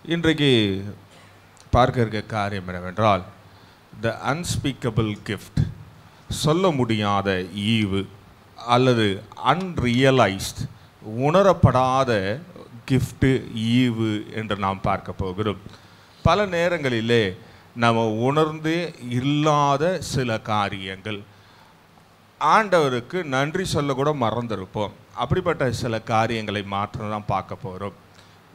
இன்றைக்கு பார்க்க இருக்க காரியம் என்னவென்றால் த அன்ஸ்பீக்கபிள் கிஃப்ட், சொல்ல முடியாத ஈவு அல்லது அன்ரியலைஸ்ட், உணரப்படாத கிஃப்ட்டு, ஈவு என்று நாம் பார்க்க போகிறோம். பல நேரங்களிலே நம்ம உணர்ந்தே இல்லாத சில காரியங்கள், ஆண்டவருக்கு நன்றி சொல்ல கூட மறந்துருப்போம். அப்படிப்பட்ட சில காரியங்களை மாற்றம் தான் பார்க்க போகிறோம்.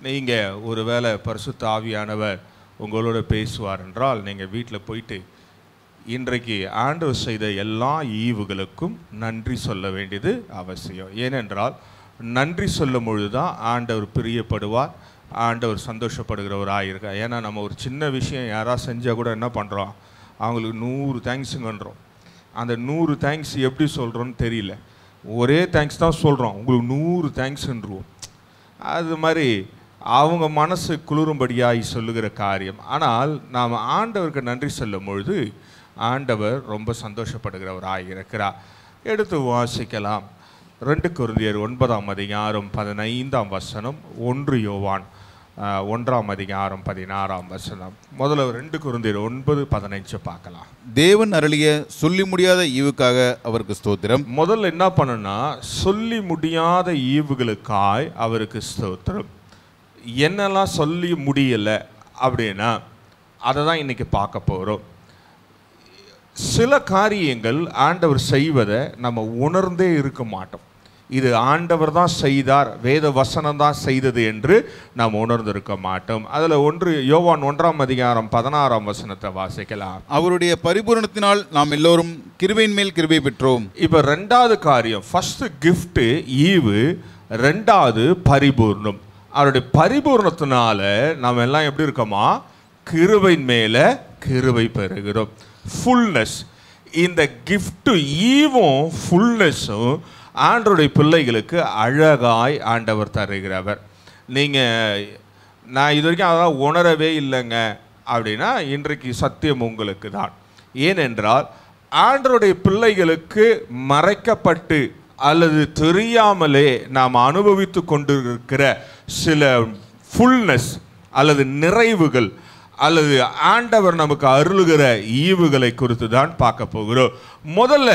நீங்கள் ஒருவேளை பரிசுத்த ஆவியானவர் உங்களோட பேசுவார் என்றால் நீங்கள் வீட்டில் போயிட்டு இன்றைக்கு ஆண்டவர் செய்த எல்லா ஈவுகளுக்கும் நன்றி சொல்ல வேண்டியது அவசியம். ஏனென்றால் நன்றி சொல்லும் பொழுது தான் ஆண்டவர் பிரியப்படுவார், ஆண்டவர் சந்தோஷப்படுகிறவராக இருக்கா. ஏன்னா நம்ம ஒரு சின்ன விஷயம் யாராவது செஞ்சால் கூட என்ன பண்ணுறோம், அவங்களுக்கு 100 தேங்க்ஸுங்கன்றோம். அந்த 100 தேங்க்ஸ் எப்படி சொல்கிறோன்னு தெரியல, ஒரே தேங்க்ஸ் தான் சொல்கிறோம், உங்களுக்கு 100 தேங்க்ஸுன்றுவோம். அது மாதிரி அவங்க மனசு குளிரும்படியாய் சொல்லுகிற காரியம். ஆனால் நாம் ஆண்டவருக்கு நன்றி சொல்லும் பொழுது ஆண்டவர் ரொம்ப சந்தோஷப்படுகிறவராக இருக்கிறார். எடுத்து வாசிக்கலாம். 2 கொரிந்தியர் 9ஆம் அதிகாரம் 15ஆம் வசனம், 1 யோவான் 1ஆம் அதிகாரம் 16ஆம் வசனம். முதல்ல 2 கொரிந்தியர் 9:15 பார்க்கலாம். தேவன் அருளிய சொல்லி முடியாத ஈவுக்காக அவருக்கு ஸ்தோத்திரம். முதல்ல என்ன பண்ணுன்னா, சொல்லி முடியாத ஈவுகளுக்காய் அவருக்கு ஸ்தோத்திரம். என்னெல்லாம் சொல்லி முடியலை அப்படின்னா அதை தான் இன்றைக்கி பார்க்க போகிறோம். சில காரியங்கள் ஆண்டவர் செய்வதை நம்ம உணர்ந்தே இருக்க மாட்டோம். இது ஆண்டவர் தான் செய்தார், வேத வசனம் தான் செய்தது என்று நாம் உணர்ந்திருக்க மாட்டோம். அதில் 1 யோவான் 1ஆம் அதிகாரம் 16ஆம் வசனத்தை வாசிக்கலாம். அவருடைய பரிபூரணத்தினால் நாம் எல்லோரும் கிருபையின் மேல் கிருபை பெற்றோம். இப்போ 2வது காரியம், ஃபர்ஸ்ட் கிஃப்ட் ஈவு, 2வது பரிபூர்ணம். அவருடைய பரிபூர்ணத்தினால நாம் எல்லாம் எப்படி இருக்கோமா, கிருபையின் மேலே கிருபை பெறுகிறோம். ஃபுல்னஸ், இந்த கிஃப்ட்டு ஈவும் ஃபுல்னஸும் ஆண்டவருடைய பிள்ளைகளுக்கு அழகாய் ஆண்டவர் தருகிறவர். நீங்கள் நான் இது வரைக்கும் அதெல்லாம் உணரவே இல்லைங்க அப்படின்னா இன்றைக்கு சத்தியம் உங்களுக்கு தான். ஏனென்றால் ஆண்டவருடைய பிள்ளைகளுக்கு மறைக்கப்பட்டு அல்லது தெரியாமலே நாம் அனுபவித்து கொண்டிருக்கிற சில ஃபுல்னஸ் அல்லது நிறைவுகள் அல்லது ஆண்டவர் நமக்கு அருளுகிற ஈவுகளை குறித்து தான் பார்க்க போகிறோம். முதல்ல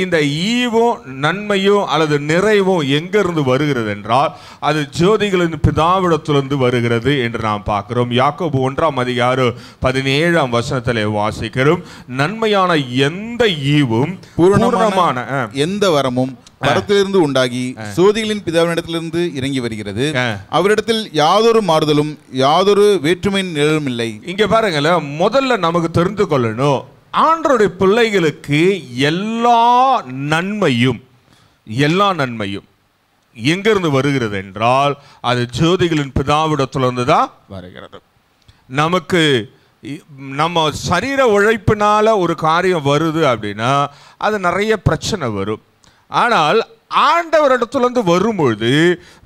இந்த ஈவும் நன்மையும் அல்லது நிறைவும் எங்கிருந்து வருகிறது என்றால் அது ஜோதிகளின் பிதாவிடத்திலிருந்து வருகிறது என்று நாம் பார்க்கிறோம். யாக்கோபு 1ஆம் அதிகாரம் 17ஆம் வசனத்திலே வாசிக்கிறோம். நன்மையான எந்த ஈவும் பூரணமான எந்த வரமும் பரத்திலிருந்து உண்டாகி சோதிகளின் பிதாவினிடத்திலிருந்து இறங்கி வருகிறது. அவரிடத்தில் யாதொரு மாறுதலும் யாதொரு வேற்றுமையின் நிழலும் இல்லை. இங்க பாருங்களேன், முதல்ல நமக்கு தெரிந்து கொள்ளணும், ஆண்டவருடைய பிள்ளைகளுக்கு எல்லா நன்மையும் எங்கிருந்து வருகிறது என்றால் அது ஜோதிகளின் பிதாவிடத்திலிருந்து தான் வருகிறது. நமக்கு நம்ம சரீர உழைப்பினால ஒரு காரியம் வருது அப்படின்னா அது நிறைய பிரச்சனை வரும். ஆனால் ஆண்டவரிடத்துலேருந்து வரும்பொழுது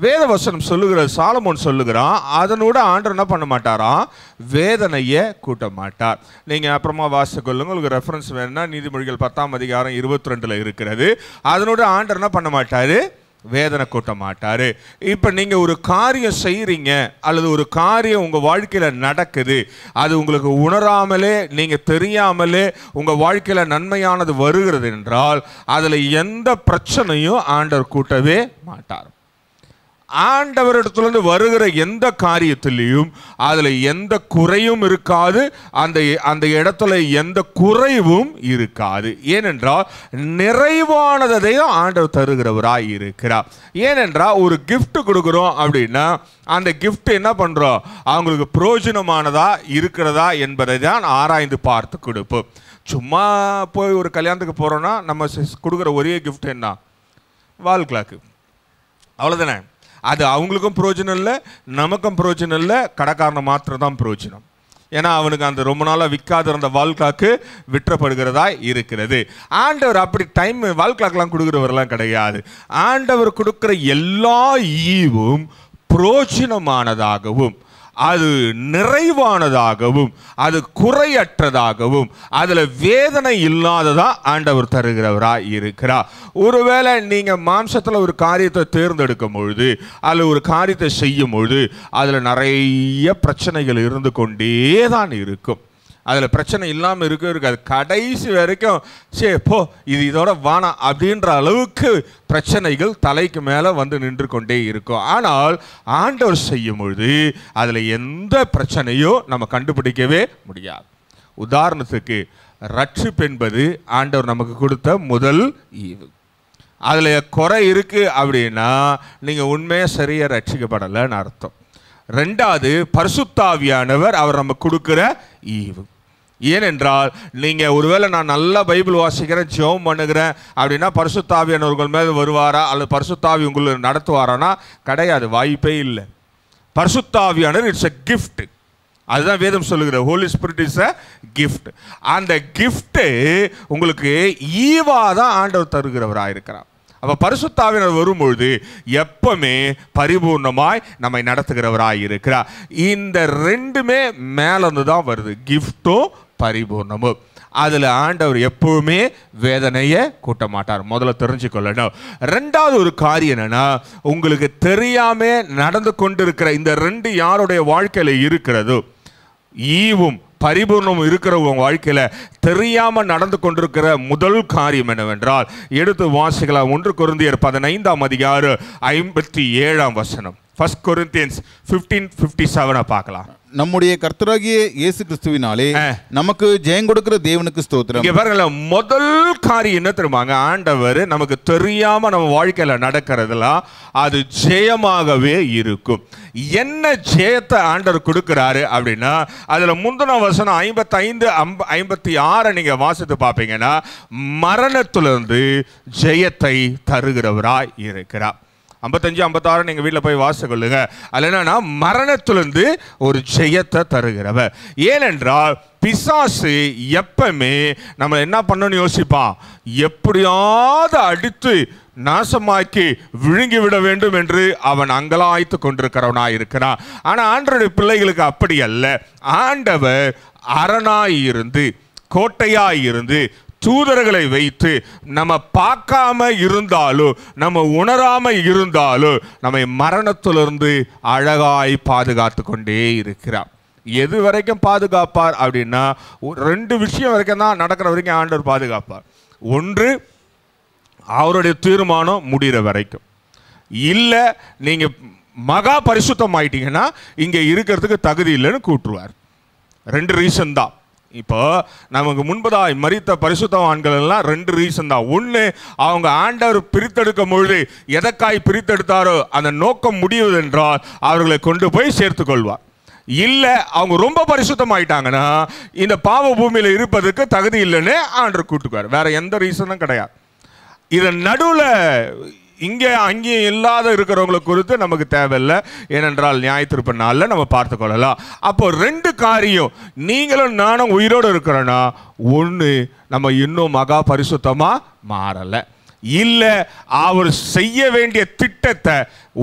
வேதவசனம் சொல்லுகிற சாலமோன் சொல்லுகிறான், அதனோட ஆண்டவர் என்ன பண்ண மாட்டாராம், வேதனையை கூட்ட மாட்டார். நீங்கள் அப்புறமா வாசிக்கொள்ளுங்க, உங்களுக்கு ரெஃபரன்ஸ் வேணும்னா நீதிமொழிகள் 10ஆம் அதிகாரம் 22 இருக்கிறது. அதனோட ஆண்டவர் என்ன பண்ண மாட்டார், வேதனை கூட்ட மாட்டார். இப்போ நீங்கள் ஒரு காரியம் செய்கிறீங்க அல்லது ஒரு காரியம் உங்கள் வாழ்க்கையில் நடக்குது, அது உங்களுக்கு உணராமலே நீங்கள் தெரியாமலே உங்கள் வாழ்க்கையில் நன்மையானது வருகிறது என்றால் அதில் எந்த பிரச்சனையும் ஆண்டவர் கூட்டவே மாட்டார். ஆண்டவரிடத்துலேருந்து வருகிற எந்த காரியத்திலையும் அதில் எந்த குறையும் இருக்காது, அந்த இடத்துல எந்த குறைவும் இருக்காது. ஏனென்றால் நிறைவானதையும் ஆண்டவர் தருகிறவராய் இருக்கிறார். ஏனென்றால் ஒரு கிஃப்ட் கொடுக்குறோம் அப்படின்னா அந்த கிஃப்ட் என்ன பண்ணுறோம், அவங்களுக்கு பிரயோஜனமானதா இருக்கிறதா என்பதை தான் ஆராய்ந்து பார்த்து கொடுப்போம். சும்மா போய் ஒரு கல்யாணத்துக்கு போகிறோன்னா நம்ம கொடுக்குற ஒரே கிஃப்ட் என்ன, வால் கிளாக்கு, அவ்வளோதானே. அது அவங்களுக்கும் பிரயோஜனம் இல்லை, நமக்கும் பிரயோஜனம் இல்லை, கடைக்காரனை மாத்திரம் தான் பிரயோஜனம். ஏன்னா அவனுக்கு அந்த ரொம்ப நாளாக விற்காத இருந்த வால் கிளாக்கு விற்றப்படுகிறதா இருக்கிறது. ஆண்டவர் அப்படி டைம் வால் கிளாக்லாம் கொடுக்குறவரெல்லாம் கிடையாது. ஆண்டவர் கொடுக்குற எல்லா ஈவும் பிரயோஜனமானதாகவும் அது நிறைவானதாகவும் அது குறையற்றதாகவும் அதில் வேதனை இல்லாததா ஆண்டவர் தருகிறவராய் இருக்கிறார். ஒருவேளை நீங்கள் மாம்சத்தில் ஒரு காரியத்தை தேர்ந்தெடுக்கும் பொழுது அதில் ஒரு காரியத்தை செய்யும் பொழுது அதில் நிறைய பிரச்சனைகள் இருந்து கொண்டே தான் இருக்கும். அதில் பிரச்சனை இல்லாமல் இருக்காது. கடைசி வரைக்கும் சே போ இது இதோட வானா அப்படின்ற அளவுக்கு பிரச்சனைகள் தலைக்கு மேலே வந்து நின்று கொண்டே இருக்கும். ஆனால் ஆண்டவர் செய்யும் பொழுது அதில் எந்த பிரச்சனையோ நம்ம கண்டுபிடிக்கவே முடியாது. உதாரணத்துக்கு ரட்சிப்பு என்பது ஆண்டவர் நமக்கு கொடுத்த முதல் ஈவு. அதில் குறை இருக்குது அப்படின்னா நீங்கள் உண்மையாக சரியாக ரட்சிக்கப்படலைன்னு அர்த்தம். ரெண்டாவது, பரிசுத்தாவியானவர் அவர் நம்ம கொடுக்குற ஈவு. ஏனென்றால் நீங்கள் ஒருவேளை நான் நல்லா பைபிள் வாசிக்கிறேன் ஜெபம் பண்ணுகிறேன் அப்படின்னா பரிசுத்தாவியானவர்கள் மேல் வருவாரா அல்லது பரிசுத்தாவி உங்களை நடத்துவாரானா? கிடையாது, வாய்ப்பே இல்லை. பரிசுத்தாவியானவர் இட்ஸ் எ கிஃப்ட். அதுதான் வேதம் சொல்லுகிற holy spirit is a gift. அந்த கிஃப்ட்டு உங்களுக்கு ஈவாக தான் ஆண்டவர் தருகிறவராக இருக்கிறார். அப்போ பரிசுத்தாவினர் வரும்பொழுது எப்பவுமே பரிபூர்ணமாய் நம்மை நடத்துகிறவராய் இருக்கிறார். இந்த ரெண்டுமே மேலேருந்து தான் வருது, கிஃப்டும் பரிபூர்ணமும். அதில் ஆண்டவர் எப்பவுமே வேதனையை கூட்ட மாட்டார். முதல்ல தெரிஞ்சுக்கொள்ளணும். ரெண்டாவது ஒரு காரியம் என்னன்னா, உங்களுக்கு தெரியாம நடந்து கொண்டிருக்கிற இந்த ரெண்டு யாருடைய வாழ்க்கையில் இருக்கிறதோ, ஈவும் பரிபூர்ணம் இருக்கிற உங்க வாழ்க்கையில தெரியாம நடந்து கொண்டிருக்கிற முதல் காரியம் என்னவென்றால், எடுத்து வாசிக்கலாம். 1 கொரிந்தியர் 15:57 1 Corinthians 15:57 பார்க்கலாம். நம்முடைய கர்த்தராகிய இயேசு கிறிஸ்துவினாலே நமக்கு ஜெயம் கொடுக்கிற தேவனுக்கு ஸ்தோத்திரம். இங்க பாருங்க, முதல் காரியம் என்ன தெரியுமாங்க? ஆண்டவர் நமக்கு தெரியாம நம்ம வாழ்க்கையில நடக்கிறதுலாம் அது ஜெயமாகவே இருக்கும். என்ன ஜெயத்தை ஆண்டவர் கொடுக்கிறாரு அப்படின்னா, அதுல முந்தின வசனம் 55-56 நீங்க வாசித்து பார்ப்பீங்கன்னா, மரணத்திலிருந்து ஜெயத்தை தருகிறவராய் இருக்கிறார். 55-56 நீங்கள் வீட்டில் போய் வாசிக்கொள்ளுங்க. அதில் என்னன்னா, மரணத்திலிருந்து ஒரு ஜெயத்தை தருகிறவர். ஏனென்றால் பிசாசு எப்பவுமே நம்ம என்ன பண்ணணும்னு யோசிப்பான், எப்படியாவது அடித்து நாசமாக்கி விழுங்கி விட வேண்டும் என்று அவன் அங்கலாய்த்து கொண்டிருக்கிறவனாய் இருக்கிறான். ஆனால் ஆண்டவருடைய பிள்ளைகளுக்கு அப்படி அல்ல. ஆண்டவர் அரணாய் இருந்து, கோட்டையாய் இருந்து, தூதர்களை வைத்து நம்ம பார்க்காம இருந்தாலும் நம்ம உணராம இருந்தாலும் நம்மை மரணத்திலிருந்து அழகாய் பாதுகாத்து கொண்டே இருக்கிறார். எது வரைக்கும் பாதுகாப்பார் அப்படின்னா, 2 விஷயம் வரைக்கும் தான் நடக்கிற வரைக்கும் ஆண்டவர் பாதுகாப்பார். ஒன்று, அவருடைய தீர்மானம் முடிகிற வரைக்கும். இல்லை நீங்கள் மகா பரிசுத்தம் ஆயிட்டீங்கன்னா இங்கே இருக்கிறதுக்கு தகுதி இல்லைன்னு கூட்டுருவார். 2 ரீசன் தான். இப்போ நமக்கு முன்பதாய் மரித்த பரிசுத்தவான்கள் எல்லாம் 2 ரீசன் தான். ஒன்று, அவங்க ஆண்டவர் பிரித்தெடுக்கும் பொழுது எதற்காய் பிரித்தெடுத்தாரோ அந்த நோக்கம் முடிவதென்றால் அவர்களை கொண்டு போய் சேர்த்து கொள்வார். இல்லை அவங்க ரொம்ப பரிசுத்தமாயிட்டாங்கன்னா இந்த பாவ பூமியில் இருப்பதற்கு தகுதி இல்லைன்னு ஆண்டவர் கூட்டுக்குவார். வேற எந்த ரீசனும் கிடையாது. இதன் நடுவில் இங்கே அங்கேயும் இல்லாத இருக்கிறவங்களை குறித்து நமக்கு தேவையில்லை. ஏனென்றால் நியாயத்தீர்ப்பு நாளில் நம்ம பார்த்து கொள்ளலாம். அப்போ 2 காரியம், நீங்களும் நானும் உயிரோடு இருக்கிறோன்னா, ஒன்று, நம்ம இன்னும் மகா பரிசுத்தமாக மாறலை. இல்லை அவர் செய்ய வேண்டிய திட்டத்தை,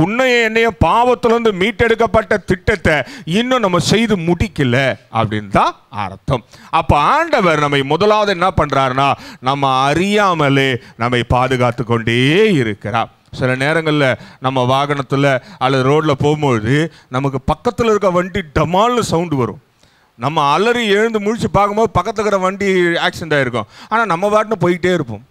உன்னையும் என்னையும் பாவத்திலிருந்து மீட்டெடுக்கப்பட்ட திட்டத்தை இன்னும் நம்ம செய்து முடிக்கல அப்படின்னு தான் அர்த்தம். அப்போ ஆண்டவர் நம்மை முதலாவது என்ன பண்ணுறாருன்னா, நம்ம அறியாமலே நம்மை பாதுகாத்து கொண்டே இருக்கிறார். சில நேரங்களில் நம்ம வாகனத்தில் அல்லது ரோட்டில் போகும்பொழுது நமக்கு பக்கத்தில் இருக்க வண்டி டமால்னு சவுண்டு வரும். நம்ம அலறி எழுந்து முழிச்சு பார்க்கும்போது பக்கத்தில் இருக்கிற வண்டி ஆக்சிடென்ட் ஆகிருக்கும். ஆனால் நம்ம பாட்டுன்னு போயிட்டே இருப்போம்.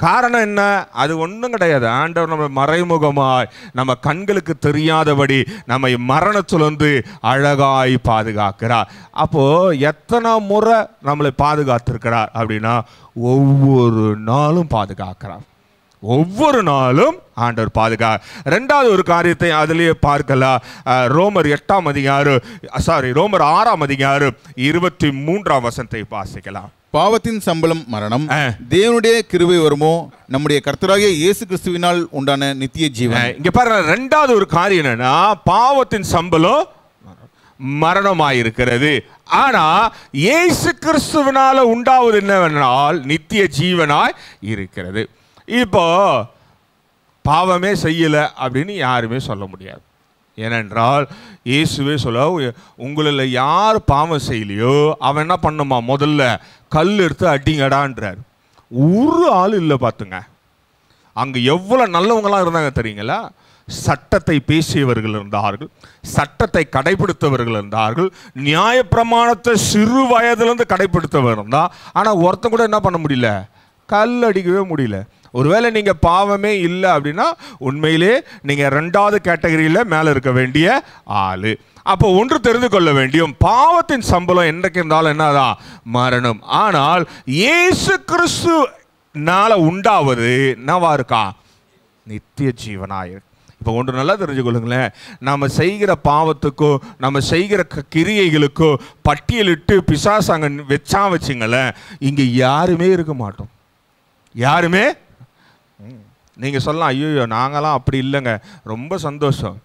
காரணம் என்ன? அது ஒன்றும் கிடையாது. ஆண்டவர் நம்ம மறைமுகமாய் நம்ம கண்களுக்கு தெரியாதபடி நம்மை மரணத்திலிருந்து அழகாய் பாதுகாக்கிறார். அப்போது எத்தனை முறை நம்மளை பாதுகாத்திருக்கிறார் அப்படின்னா, ஒவ்வொரு நாளும் பாதுகாக்கிறார். ஒவ்வொரு நாளும் ஆண்டவர் பாதுகா. 2வது ஒரு காரியத்தை அதிலேயே பார்க்கலாம். ரோமர் 6:23 வாசிக்கலாம். பாவத்தின் சம்பளம் மரணம், தேவனுடைய கிருபை வருமோ நம்முடைய கர்த்தராகிய இயேசு கிறிஸ்துவினால் உண்டான நித்திய ஜீவன். இங்க பாருங்க, 2வது ஒரு காரியம் என்னன்னா, பாவத்தின் சம்பளம் மரணமாயிருக்கிறது. ஆனா இயேசு கிறிஸ்துவினால உண்டாவது என்னவென்றால் நித்திய ஜீவனாய் இருக்கிறது. இப்போ பாவமே செய்யல அப்படின்னு யாருமே சொல்ல முடியாது. ஏனென்றால் இயேசுவே சொல்ல, உங்களில் யார் பாவம் செய்யலையோ அவன் என்ன பண்ணுமா, முதல்ல கல் எடுத்து அடிங்கடான்றார். ஒரு ஆள் இல்லை பார்த்துங்க. அங்கே எவ்வளோ நல்லவங்களாம் இருந்தாங்க தெரியுங்களா? சட்டத்தை பேசியவர்கள் இருந்தார்கள், சட்டத்தை கடைபிடித்தவர்கள் இருந்தார்கள், நியாயப்பிரமாணத்தை சிறு வயதிலிருந்து கடைபிடித்தவர் இருந்தா. ஆனால் ஒருத்தன் கூட என்ன பண்ண முடியல, கல் அடிக்கவே முடியல. ஒருவேளை நீங்கள் பாவமே இல்லை அப்படின்னா உண்மையிலே நீங்கள் 2வது கேட்டகரியில் மேலே இருக்க வேண்டிய ஆள். அப்போ ஒன்று தெரிந்து கொள்ள வேண்டியும், பாவத்தின் சம்பளம் என்றைக்கு இருந்தாலும் என்னதான், மரணம். ஆனால் இயேசு கிறிஸ்துனால உண்டாவது என்னவா இருக்கா, நித்திய ஜீவனாய். இப்போ ஒன்று நல்லா தெரிஞ்சுக்கொள்ளுங்களேன், நம்ம செய்கிற பாவத்துக்கோ நம்ம செய்கிற கிரியைகளுக்கோ பட்டியலிட்டு பிசாசாங்க வச்சுங்களேன், இங்கே யாருமே இருக்க மாட்டோம். யாருமே. நீங்கள் சொல்லலாம், ஐயோ நாங்களாம் அப்படி இல்லைங்க, ரொம்ப சந்தோஷம்,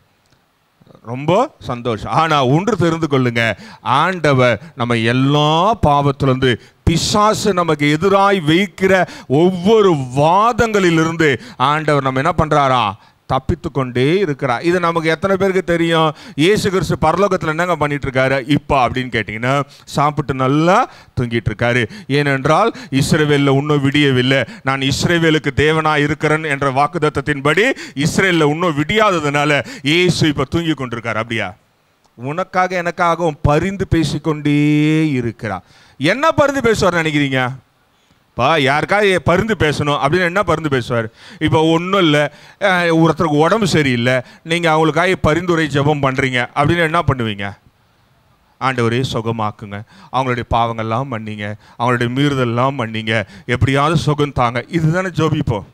ரொம்ப சந்தோஷம். ஆனால் ஒன்று தெரிந்து கொள்ளுங்க, ஆண்டவர் நம்ம எல்லா பாவத்திலிருந்து, பிசாசு நமக்கு எதிராய் வைக்கிற ஒவ்வொரு வாதங்களிலிருந்து ஆண்டவர் நம்ம என்ன பண்ணுறாரா, தப்பித்து கொண்டே இருக்கிறார். இது நமக்கு எத்தனை பேருக்கு தெரியும்? இயேசு கிறிஸ்து பரலோகத்தில் என்னங்க பண்ணிட்டு இருக்காரு இப்போ அப்படின்னு கேட்டிங்கன்னா, சாப்பிட்டு நல்லா தூங்கிட்டு இருக்காரு. ஏனென்றால் இஸ்ரவேலில் இன்னும் விடியவில்லை, நான் இஸ்ரவேலுக்கு தேவனாக இருக்கிறேன் என்ற வாக்குத்தத்தத்தின்படி இஸ்ரேலில் இன்னும் விடியாததுனால இயேசு இப்போ தூங்கி கொண்டிருக்கார். அப்படியா? உனக்காக எனக்காகவும் பரிந்து பேசிக்கொண்டே இருக்கிறார். என்ன பரிந்து பேசுவார் நினைக்கிறீங்க? யாருக்காக பரிந்து பேசணும் அப்படின்னு என்ன பரிந்து பேசுவார்? இப்போ ஒன்றும் இல்லை, ஒருத்தருக்கு உடம்பு சரியில்லை, நீங்கள் அவங்களுக்காக பரிந்துரை ஜெபம் பண்ணுறீங்க அப்படின்னு என்ன பண்ணுவீங்க? ஆண்டவரே சுகமாக்குங்க, அவங்களுடைய பாவங்கள்லாம் மன்னிங்க, அவங்களுடைய மீறுதல்லாம் மன்னிங்க, எப்படியாவது சுகம் தாங்க, இதுதானே ஜெபிப்போம்.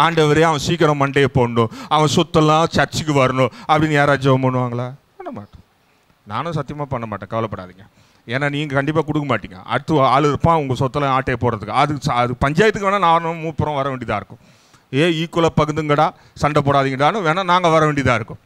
ஆண்டவரே அவன் சீக்கிரம் மண்டையை போடணும், அவன் சுத்தெல்லாம் சர்ச்சுக்கு வரணும் அப்படின்னு யாராவது ஜெபம் பண்ணுவாங்களா? பண்ண மாட்டோம். நானும் சத்தியமாக பண்ண மாட்டேன், கவலைப்படாதீங்க. ஏன்னா நீங்கள் கண்டிப்பாக கொடுக்க மாட்டீங்க. அடுத்து ஆள் இருப்பான் உங்கள் சொத்தெல்லாம் ஆட்டையை போடுறதுக்கு. அது பஞ்சாயத்துக்கு வேணால் நானும் மூப்புறம் வர வேண்டியதாக இருக்கும். ஈக்குவலாக பகுந்துங்கடா, சண்டை போடாதீங்கடான்னு வேணால் நாங்கள் வர வேண்டியதாக இருக்கும்.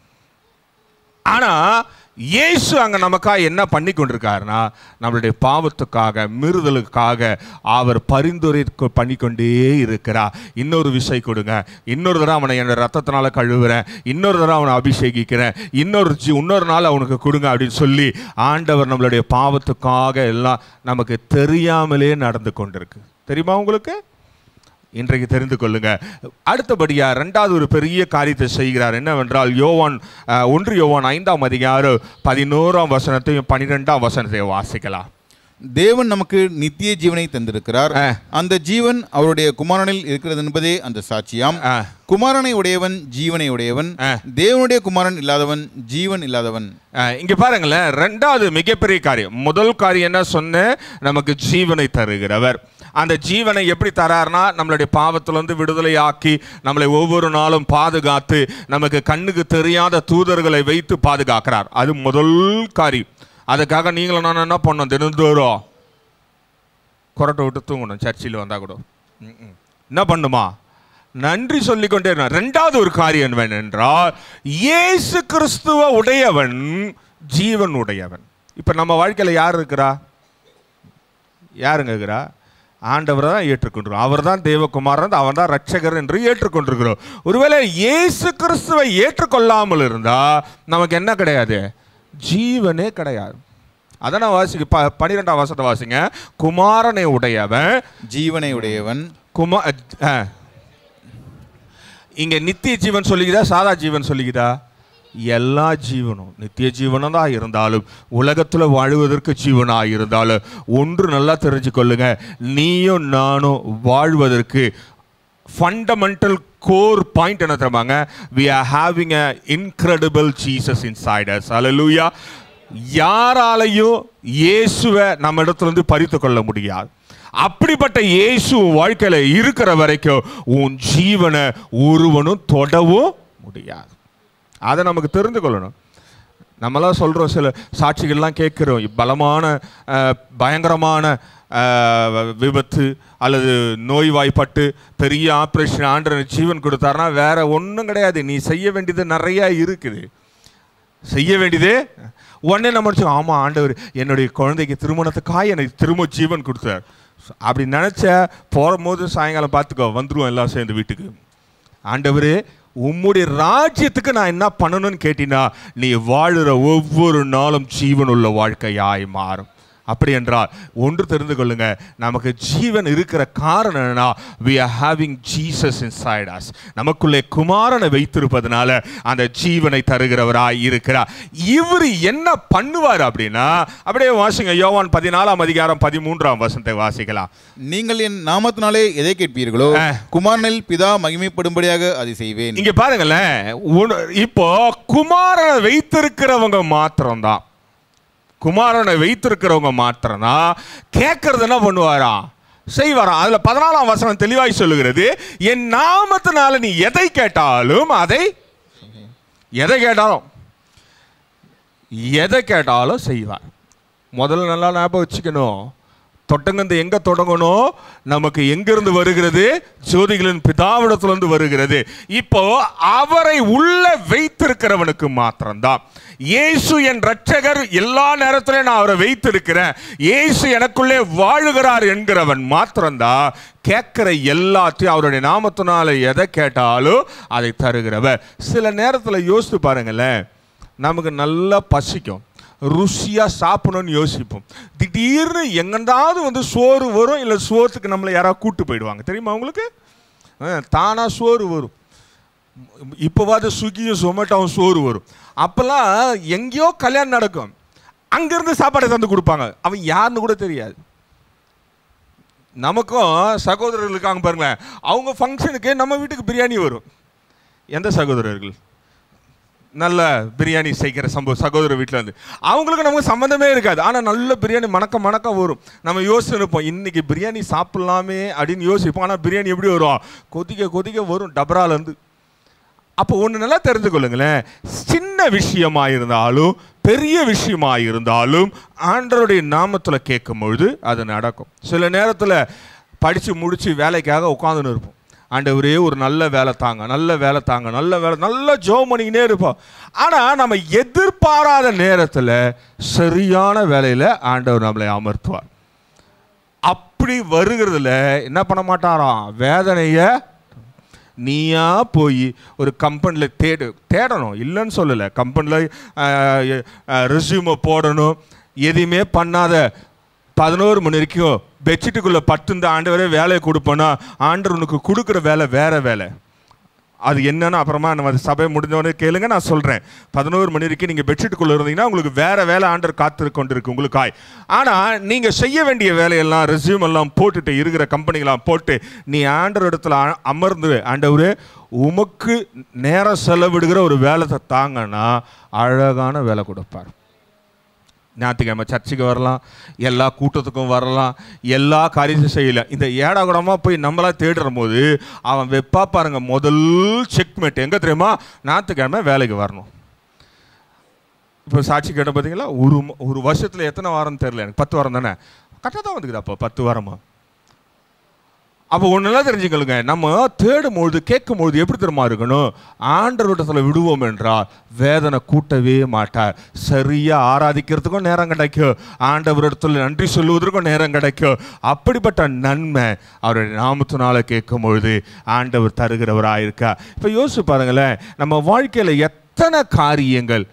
ஆனால் இயேசு அங்கே நமக்காக என்ன பண்ணி கொண்டிருக்காருன்னா, நம்மளுடைய பாவத்துக்காக, மீறுதலுக்காக அவர் பரிந்துரை பண்ணிக்கொண்டே இருக்கிறார். இன்னொரு விஷயம் கொடுங்க, இன்னொரு தடவை அவனை என்னோட ரத்தத்தினால கழுவுறேன், இன்னொரு தடவை அவனை அபிஷேகிக்கிறேன், இன்னொரு நாள் அவனுக்கு கொடுங்க அப்படின்னு சொல்லி ஆண்டவர் நம்மளுடைய பாவத்துக்காக எல்லாம் நமக்கு தெரியாமலே நடந்து கொண்டிருக்கு. தெரியுமா உங்களுக்கு? இன்றைக்கு தெரிந்து கொள்ளுங்க. அடுத்தபடியா 2வது ஒரு பெரிய காரியத்தை செய்கிறார். என்னவென்றால் யோவான் 1 யோவான் 5ஆம் அதிகாரம் 11ஆம் வசனத்தையும் 12ஆம் வசனத்தையும் வாசிக்கலாம். தேவன் நமக்கு நித்திய ஜீவனை தந்திருக்கிறார், அந்த ஜீவன் அவருடைய குமாரனில் இருக்கிறது என்பதே அந்த சாட்சியாம். குமாரனை உடையவன் ஜீவனை உடையவன், தேவனுடைய குமாரன் இல்லாதவன் ஜீவன் இல்லாதவன். இங்க பாருங்களேன், 2வது மிகப்பெரிய காரியம். முதல் காரியம் என்ன சொன்ன, நமக்கு ஜீவனை தருகிறவர். அந்த ஜீவனை எப்படி தரார்னா, நம்மளுடைய பாவத்திலிருந்து விடுதலை ஆக்கி நம்மளை ஒவ்வொரு நாளும் பாதுகாத்து நமக்கு கண்ணுக்கு தெரியாத தூதர்களை வைத்து பாதுகாக்கிறார். அது முதல் காரியம். அதுக்காக நீங்களும் நான் என்ன பண்ணோம், தினந்தோறும் கொரட்டை விட்டு தூங்கணும். சர்ச்சில் வந்தால் கூட என்ன பண்ணுமா, நன்றி சொல்லிக்கொண்டே இருந்தார். 2வது ஒரு காரியம் என்னவென்றால், இயேசு கிறிஸ்துவ உடையவன் ஜீவன் உடையவன். இப்போ நம்ம வாழ்க்கையில் யார் இருக்கிறா? யாருங்க இருக்கிறா? ஆண்டவரை தான் ஏற்றுக்கொண்டிருக்கிறோம். அவர் தான் தேவகுமாரன், அவன் தான் ரட்சகர் என்று ஏற்றுக்கொண்டிருக்கிறோம். ஒருவேளை இயேசு கிறிஸ்துவை ஏற்றுக்கொள்ளாமல் இருந்தால் நமக்கு என்ன கிடையாது? ஜீவனே கிடையாது. அதான் வாசிக்க 12ஆம் வசனத்தை வாசிங்க. குமாரனை உடையவன் ஜீவனை உடையவன். இங்க நித்திய ஜீவன் சொல்லிக்குதா, சாதா ஜீவன் சொல்லிக்குதா? எல்லா ஜீவனும் நித்திய ஜீவனும் தான் இருந்தாலும், உலகத்தில் வாழ்வதற்கு ஜீவனாக இருந்தாலும், ஒன்று நல்லா தெரிஞ்சுக்கொள்ளுங்க, நீயும் நானும் வாழ்வதற்கு ஃபண்டமெண்டல் கோர் பாயிண்ட் என்ன தெரியுமாங்க? we are having a incredible Jesus inside us. Hallelujah. யாராலையும் இயேசுவை நம்ம இடத்துலேருந்து பறித்து கொள்ள முடியாது. அப்படிப்பட்ட இயேசு வாழ்க்கையில் இருக்கிற வரைக்கும் உன் ஜீவனை ஒருவனும் தொடவும் முடியாது. அதை நமக்கு தெரிந்து கொள்ளணும். நம்மளாம் சொல்கிறோம், சில சாட்சிகள்லாம் கேட்குறோம், பலமான பயங்கரமான விபத்து அல்லது நோய்வாய்ப்பட்டு பெரிய ஆப்ரேஷன் ஆண்டவர் ஜீவன் கொடுத்தாருன்னா வேற ஒன்றும் கிடையாது. நீ செய்ய வேண்டியது நிறையா இருக்குது, செய்ய வேண்டியது உடனே நம்ம நினச்சோம், ஆமாம் ஆண்டவர் என்னுடைய குழந்தைக்கு திருமணத்துக்காக எனக்கு திரும்ப ஜீவன் கொடுத்தார் அப்படி நினச்ச போகும்போது சாயங்காலம் பார்த்துக்கோ வந்துடுவோம் எல்லாம் சேர்ந்து வீட்டுக்கு. ஆண்டவர் உம்முடைய ராஜ்யத்துக்கு நான் என்ன பண்ணணும்னு கேட்டினா நீ வாழுற ஒவ்வொரு நாளும் ஜீவனுள்ள வாழ்க்கையாய் மாறும். அப்படி என்றால் ஒன்று தெரிந்து கொள்ளுங்க, நமக்கு ஜீவன் இருக்கிற காரணம் என்னன்னா we are having Jesus inside us. நமக்குள்ளே குமாரனை வைத்திருப்பதனால அந்த ஜீவனை தருகிறவராய் இருக்கிறார். இவர் என்ன பண்ணுவார் அப்படின்னா, அப்படியே வாசிங்க யோவான் 14:13 வாசிக்கலாம். நீங்கள் என் நாமத்தினாலே எதை கேட்பீர்களோ குமாரனில் பிதா மகிமைப்படும்படியாக அதை செய்வேன். இங்க பாருங்களேன், இப்போ குமாரனை வைத்திருக்கிறவங்க மாத்திரம்தான், குமாரனை வைத்திருக்கிறவங்க மாத்திரம்தான் கேட்கறது என்ன பண்ணுவாராம், செய்வாராம். அதுல 14ஆம் வசனம் தெளிவாய் சொல்லுகிறது, என் நாமத்தினால நீ எதை கேட்டாலும் எதை கேட்டாலும் செய்வார். முதல்ல நல்லா ஞாபகம் வச்சுக்கணும், தொடங்கந்து எங்க தொடங்கணும், நமக்கு எங்கிருந்து வருகிறது, ஜோதிகளின் பிதாவிடத்திலிருந்து வருகிறது. இப்போ அவரை உள்ள வைத்திருக்கிறவனுக்கு மாத்திரம்தான், இயேசு என் ரட்சகர், எல்லா நேரத்திலும் நான் அவரை வைத்திருக்கிறேன், இயேசு எனக்குள்ளே வாழுகிறார் என்கிறவன் மாத்திரம்தான் கேட்கிற எல்லாத்தையும் அவருடைய நாமத்தினால எதை கேட்டாலும் அதை தருகிறவர். சில நேரத்தில் யோசித்து பாருங்களேன், நமக்கு நல்லா பசிக்கும், ருசியாக சாப்பிடணும்னு யோசிப்போம், திடீர்னு எங்கேண்டாவது சோறு வரும், இல்லை சோத்துக்கு நம்மளை யாராவது கூப்பிட்டு போயிடுவாங்க, தெரியுமா உங்களுக்கு? தானாக சோறு வரும். இப்போவாது ஸ்விக்கியும் ஜொமேட்டோவும் சோறு வரும். அப்போல்லாம் எங்கேயோ கல்யாணம் நடக்கும், அங்கேருந்து சாப்பாடை தந்து கொடுப்பாங்க, அவன் யாருன்னு கூட தெரியாது. நமக்கும் சகோதரர்கள் இருக்காங்க பாருங்களேன், அவங்க ஃபங்க்ஷனுக்கு நம்ம வீட்டுக்கு பிரியாணி வரும். எந்த சகோதரர்கள் நல்ல பிரியாணி செய்கிற சகோதர வீட்டில் வந்து அவங்களுக்கு நமக்கு சம்மந்தமே இருக்காது, ஆனால் நல்ல பிரியாணி மணக்க வரும். நம்ம யோசிச்சுருப்போம், இன்னைக்கு பிரியாணி சாப்பிட்லாமே அப்படின்னு யோசிப்போம். ஆனால் பிரியாணி எப்படி வரும், கொதிக்க வரும் டபராலேருந்து. அப்போ ஒன்று நல்லா தெரிந்து கொள்ளுங்களேன், சின்ன விஷயமா இருந்தாலும் பெரிய விஷயமா இருந்தாலும் ஆண்டவருடைய நாமத்தில் கேட்கும் பொழுது அது நடக்கும். சில நேரத்தில் படித்து முடித்து வேலைக்காக உட்காந்துன்னு இருப்போம், ஆண்டவரே ஒரு நல்ல வேலை தாங்க, நல்ல ஜெபம் பண்ணிக்கினே இருப்போம். ஆனால் நம்ம எதிர்பாராத நேரத்தில் சரியான வேலையில் ஆண்டவர் நம்மளை அமர்த்துவார். அப்படி வருகிறதுல என்ன பண்ண மாட்டாராம், வேதனையை நீயா போய் ஒரு கம்பெனியில் தேடணும், இல்லைன்னு சொல்லலை, கம்பெனியில் ரெஸ்யூமை போடணும், எதையுமே பண்ணாத 11 மணி வரைக்கும் பெட்ஷீட்டுக்குள்ளே படுத்துந்த ஆண்டவரே வேலையை கொடுப்போன்னா ஆண்டவர் உனக்கு கொடுக்குற வேலை வேற வேலை. அது என்னன்னு அப்புறமா நம்ம சபை முடிஞ்சவொடனே கேளுங்க, நான் சொல்கிறேன். 11 மணி வரைக்கும் நீங்கள் பெட்ஷீட்டுக்குள்ளே இருந்தீங்கன்னா உங்களுக்கு வேறு வேலை ஆண்டவர் காத்து கொண்டிருக்கு உங்களுக்காய். ஆனால் நீங்கள் செய்ய வேண்டிய வேலையெல்லாம் ரெஸ்யூம் எல்லாம் போட்டுட்டு இருக்கிற கம்பெனிகளாம் போட்டு நீ ஆண்டவர் இடத்துல அமர்ந்து ஆண்டவரே உமக்கு நேரம் செலவிடுகிற ஒரு வேலை தாங்கன்னா அழகான வேலை கொடுப்பார். ஞாயிற்றுக்கிழமை சர்ச்சுக்கு வரலாம், எல்லா கூட்டத்துக்கும் வரலாம், எல்லா காரியத்தையும் செய்யலாம். இந்த ஏடாகுடமாக போய் நம்மளா தேடுற போது அவன் வெப்பா பாருங்க, முதல் செக்மேட் எங்கே தெரியுமா, ஞாயிற்றுக்கிழமை வேலைக்கு வரணும். இப்போ சாட்சி கேட்ட பார்த்தீங்களா, ஒரு வருஷத்தில் எத்தனை வாரம்னு தெரியல எனக்கு, 10 வாரம் தானே, கரெக்டாக தான் வந்துக்குது. அப்போ 10 வாரமா? அப்போ ஒன்றெல்லாம் தெரிஞ்சுக்கலுங்க, நம்ம தேடும்பொழுது கேட்கும்பொழுது எப்படி தெரியுமா இருக்கணும், ஆண்டவரிடத்தில் விடுவோம் என்றால் வேதனை கூட்டவே மாட்டார். சரியாக ஆராதிக்கிறதுக்கும் நேரம் கிடைக்கும், ஆண்டவரிடத்தில் நன்றி சொல்லுவதற்கும் நேரம் கிடைக்கும். அப்படிப்பட்ட நன்மை அவருடைய நாமத்தினால கேட்கும் பொழுது ஆண்டவர் தருகிறவராயிருக்கா. இப்போ யோசிச்சு பாருங்களேன், நம்ம வாழ்க்கையில் எத்தனை காரியங்கள்